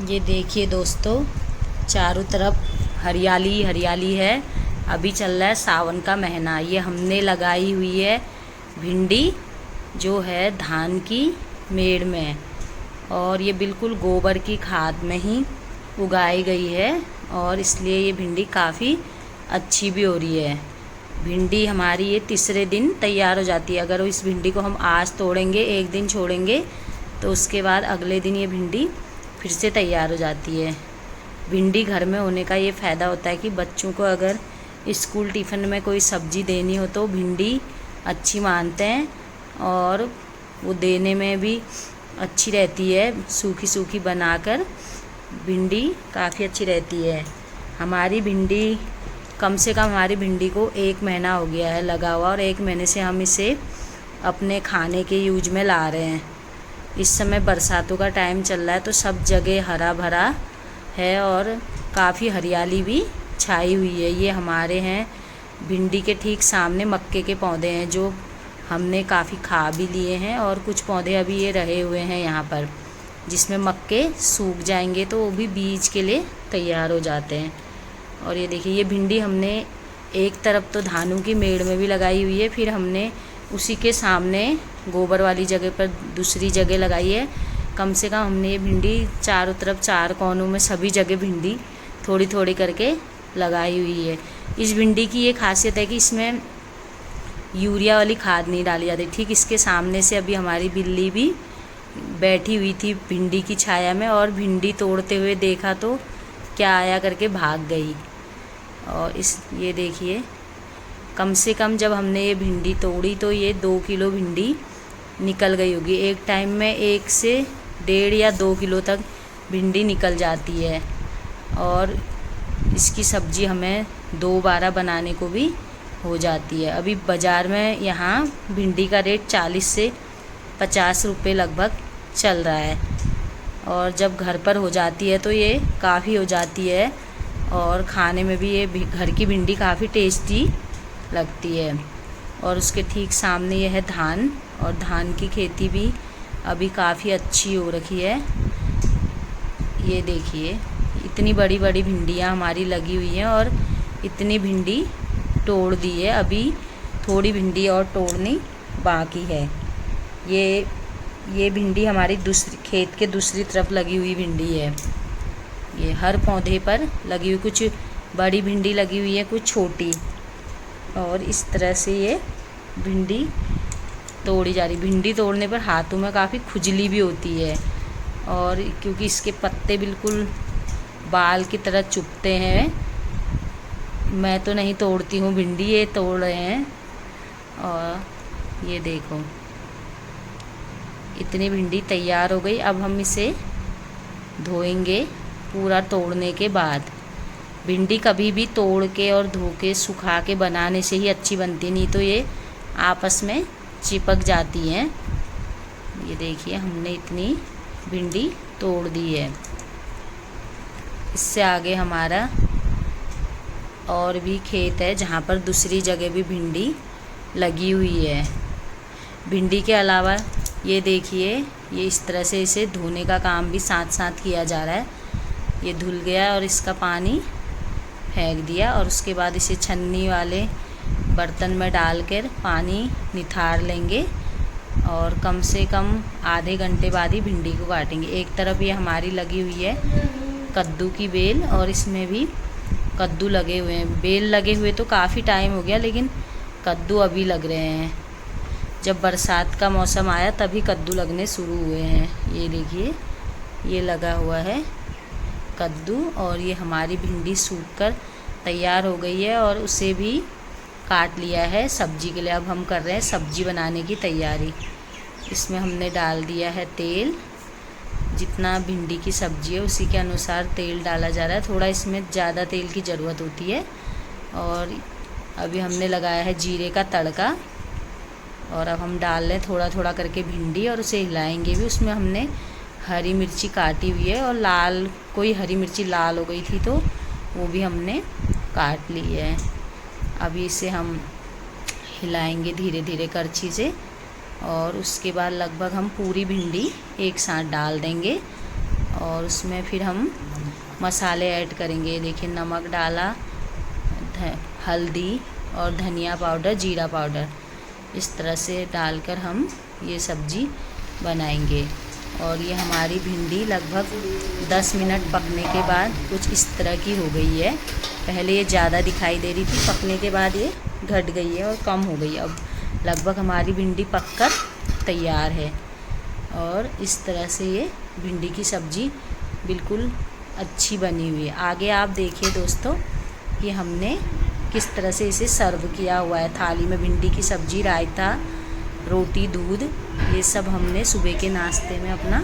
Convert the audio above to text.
ये देखिए दोस्तों, चारों तरफ हरियाली हरियाली है। अभी चल रहा है सावन का महीना। ये हमने लगाई हुई है भिंडी, जो है धान की मेड़ में, और ये बिल्कुल गोबर की खाद में ही उगाई गई है, और इसलिए ये भिंडी काफ़ी अच्छी भी हो रही है। भिंडी हमारी ये तीसरे दिन तैयार हो जाती है। अगर इस भिंडी को हम आज तोड़ेंगे, एक दिन छोड़ेंगे, तो उसके बाद अगले दिन ये भिंडी फिर से तैयार हो जाती है। भिंडी घर में होने का ये फ़ायदा होता है कि बच्चों को अगर स्कूल टिफ़िन में कोई सब्ज़ी देनी हो तो भिंडी अच्छी मानते हैं, और वो देने में भी अच्छी रहती है। सूखी सूखी बनाकर भिंडी काफ़ी अच्छी रहती है। हमारी भिंडी कम से कम हमारी भिंडी को 1 महीना हो गया है लगा हुआ, और 1 महीने से हम इसे अपने खाने के यूज में ला रहे हैं। इस समय बरसातों का टाइम चल रहा है, तो सब जगह हरा भरा है और काफ़ी हरियाली भी छाई हुई है। ये हमारे हैं भिंडी के ठीक सामने मक्के के पौधे हैं, जो हमने काफ़ी खा भी लिए हैं, और कुछ पौधे अभी ये रहे हुए हैं यहाँ पर, जिसमें मक्के सूख जाएंगे तो वो भी बीज के लिए तैयार हो जाते हैं। और ये देखिए, ये भिंडी हमने एक तरफ तो धानों की मेड़ में भी लगाई हुई है, फिर हमने उसी के सामने गोबर वाली जगह पर दूसरी जगह लगाई है। कम से कम हमने ये भिंडी चारों तरफ 4 कोनों में सभी जगह भिंडी थोड़ी थोड़ी करके लगाई हुई है। इस भिंडी की ये खासियत है कि इसमें यूरिया वाली खाद नहीं डाली जाती। ठीक इसके सामने से अभी हमारी बिल्ली भी बैठी हुई थी भिंडी की छाया में, और भिंडी तोड़ते हुए देखा तो क्या आया करके भाग गई। और ये देखिए, कम से कम जब हमने ये भिंडी तोड़ी तो ये 2 किलो भिंडी निकल गई होगी। एक टाइम में 1 से 1.5 या 2 किलो तक भिंडी निकल जाती है, और इसकी सब्ज़ी हमें 2 बार बनाने को भी हो जाती है। अभी बाज़ार में यहाँ भिंडी का रेट 40 से 50 रुपये लगभग चल रहा है, और जब घर पर हो जाती है तो ये काफ़ी हो जाती है, और खाने में भी ये घर की भिंडी काफ़ी टेस्टी लगती है। और उसके ठीक सामने ये है धान, और धान की खेती भी अभी काफ़ी अच्छी हो रखी है। ये देखिए, इतनी बड़ी बड़ी भिंडियाँ हमारी लगी हुई हैं, और इतनी भिंडी तोड़ दी है। अभी थोड़ी भिंडी और तोड़नी बाकी है। ये भिंडी हमारी खेत के दूसरी तरफ लगी हुई भिंडी है। ये हर पौधे पर लगी हुई, कुछ बड़ी भिंडी लगी हुई है, कुछ छोटी, और इस तरह से ये भिंडी तोड़ी जा रही। भिंडी तोड़ने पर हाथों में काफ़ी खुजली भी होती है, और क्योंकि इसके पत्ते बिल्कुल बाल की तरह चुभते हैं। मैं तो नहीं तोड़ती हूँ भिंडी, ये तोड़ रहे हैं। और ये देखो, इतनी भिंडी तैयार हो गई। अब हम इसे धोएंगे पूरा तोड़ने के बाद। भिंडी कभी भी तोड़ के और धो के सुखा के बनाने से ही अच्छी बनती, नहीं तो ये आपस में चिपक जाती हैं। ये देखिए, हमने इतनी भिंडी तोड़ दी है। इससे आगे हमारा और भी खेत है, जहाँ पर दूसरी जगह भी भिंडी लगी हुई है। भिंडी के अलावा ये देखिए, ये इस तरह से इसे धोने का काम भी साथ साथ किया जा रहा है। ये धुल गया और इसका पानी फेंक दिया, और उसके बाद इसे छन्नी वाले बर्तन में डालकर पानी निथार लेंगे, और कम से कम आधे घंटे बाद ही भिंडी को काटेंगे। एक तरफ ये हमारी लगी हुई है कद्दू की बेल, और इसमें भी कद्दू लगे हुए हैं। बेल लगे हुए तो काफ़ी टाइम हो गया, लेकिन कद्दू अभी लग रहे हैं। जब बरसात का मौसम आया तभी कद्दू लगने शुरू हुए हैं। ये देखिए, ये लगा हुआ है कद्दू, और ये हमारी भिंडी सूखकर तैयार हो गई है, और उसे भी काट लिया है सब्जी के लिए। अब हम कर रहे हैं सब्जी बनाने की तैयारी। इसमें हमने डाल दिया है तेल। जितना भिंडी की सब्जी है उसी के अनुसार तेल डाला जा रहा है। थोड़ा इसमें ज़्यादा तेल की ज़रूरत होती है। और अभी हमने लगाया है जीरे का तड़का, और अब हम डाल लें थोड़ा थोड़ा करके भिंडी, और उसे हिलाएंगे भी। उसमें हमने हरी मिर्ची काटी हुई है, और कोई हरी मिर्ची लाल हो गई थी तो वो भी हमने काट ली है। अभी इसे हम हिलाएंगे धीरे धीरे करछी से, और उसके बाद लगभग हम पूरी भिंडी एक साथ डाल देंगे और उसमें फिर हम मसाले ऐड करेंगे। देखिए नमक डाला, हल्दी और धनिया पाउडर, जीरा पाउडर, इस तरह से डालकर हम ये सब्ज़ी बनाएंगे। और ये हमारी भिंडी लगभग 10 मिनट पकने के बाद कुछ इस तरह की हो गई है। पहले ये ज़्यादा दिखाई दे रही थी, पकने के बाद ये घट गई है और कम हो गई है। अब लगभग हमारी भिंडी पककर तैयार है। और इस तरह से ये भिंडी की सब्ज़ी बिल्कुल अच्छी बनी हुई है। आगे आप देखिए दोस्तों कि हमने किस तरह से इसे सर्व किया हुआ है। थाली में भिंडी की सब्ज़ी, रायता, रोटी, दूध, ये सब हमने सुबह के नाश्ते में अपना